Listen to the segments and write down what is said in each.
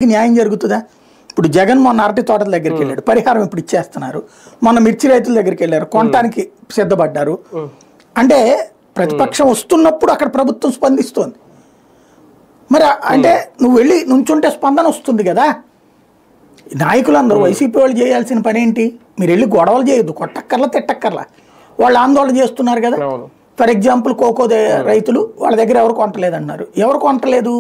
న్యాయం జరుగుతుందా? ఇప్పుడు జగన్ మొన్న అరటి తోటల దగ్గరికి వెళ్ళాడు, పరిహారం ఇప్పుడు ఇచ్చేస్తున్నారు. మొన్న మిర్చి రైతుల దగ్గరికి వెళ్ళారు, కొనటానికి సిద్ధపడ్డారు. అంటే ప్రతిపక్షం వస్తున్నప్పుడు అక్కడ ప్రభుత్వం స్పందిస్తోంది. మరి అంటే నువ్వు వెళ్ళి నుంచుంటే స్పందన వస్తుంది కదా. నాయకులందరూ వైసీపీ వాళ్ళు చేయాల్సిన పని ఏంటి? మీరు వెళ్ళి గొడవలు చేయొద్దు, కొట్టక్కర్లా తిట్టక్కర్లా, వాళ్ళు ఆందోళన చేస్తున్నారు కదా. ఫర్ ఎగ్జాంపుల్ కోకో రైతులు వాళ్ళ దగ్గర ఎవరు కొంటలేదన్నారు. ఎవరు కొంటలేదు?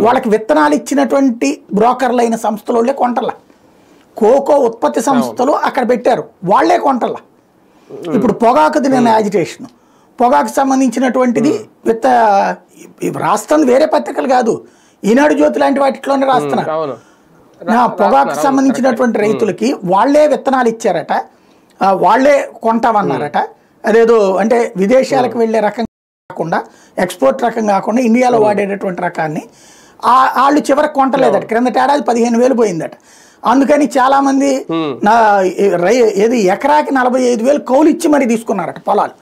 వాళ్ళకి విత్తనాలు ఇచ్చినటువంటి బ్రోకర్లైన సంస్థల కొంటలా. కోకో ఉత్పత్తి సంస్థలు అక్కడ పెట్టారు, వాళ్లే కొంటలా. ఇప్పుడు పొగాకుది నేను యాజిటేషన్, పొగాకు సంబంధించినటువంటిది రాస్తుంది వేరే పత్రికలు కాదు, ఈనాడు జ్యోతి లాంటి వాటిలోనే రాస్తున్నారు. పొగాకు సంబంధించినటువంటి రైతులకి వాళ్లే విత్తనాలు ఇచ్చారట, వాళ్లే కొంటామన్నారట. అదేదో అంటే విదేశాలకు వెళ్లే రకం కాకుండా, ఎక్స్పోర్ట్ రకం కాకుండా ఇండియాలో వాడేటటువంటి రకాన్ని వాళ్ళు చివరికి కొంటలేదట. క్రిందట ఏడాది 15,000 పోయిందట. అందుకని చాలా మంది ఏది ఎకరాకి 45,000 కౌలు ఇచ్చి మరి తీసుకున్నారట పొలాలు.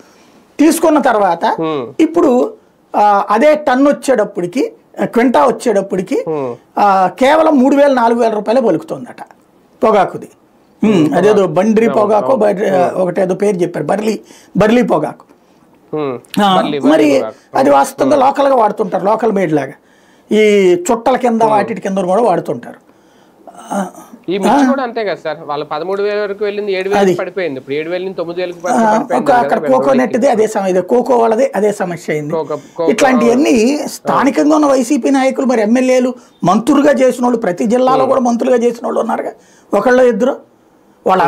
తీసుకున్న తర్వాత ఇప్పుడు అదే టన్ను వచ్చేటప్పటికి, క్వింటా వచ్చేటప్పటికి కేవలం 3,000-4,000 రూపాయలే పలుకుతుందట పొగాకుది. అదేదో బండ్రి పొగాకు, ఒకటేదో పేరు చెప్పారు, బర్లీ పొగాకు. మరి అది వాస్తవంగా లోకల్గా వాడుతుంటారు, లోకల్ మేడ్ లాగా. ఈ చుట్టల కింద వాటి కింద కూడా వాడుతుంటారు. ఈ మిర్చి కూడా అంతే కదా సార్, వాళ్ళు 13,000 వరకు వెళ్ళింది, 7,000 పడిపోయింది. ఇప్పుడు 7,000 నుంచి 9,000 అక్కడ కోకో నెట్ది అదే సమస్య, కోకో వాళ్ళది అదే సమస్య అయింది. ఇట్లాంటివన్నీ స్థానికంగా ఉన్న వైసీపీ నాయకులు, మరి ఎమ్మెల్యేలు, మంత్రులుగా చేసిన వాళ్ళు, ప్రతి జిల్లాలో కూడా మంత్రులుగా చేసిన వాళ్ళు ఉన్నారుగా, ఒకళ్ళు ఇద్దరు. వాళ్ళ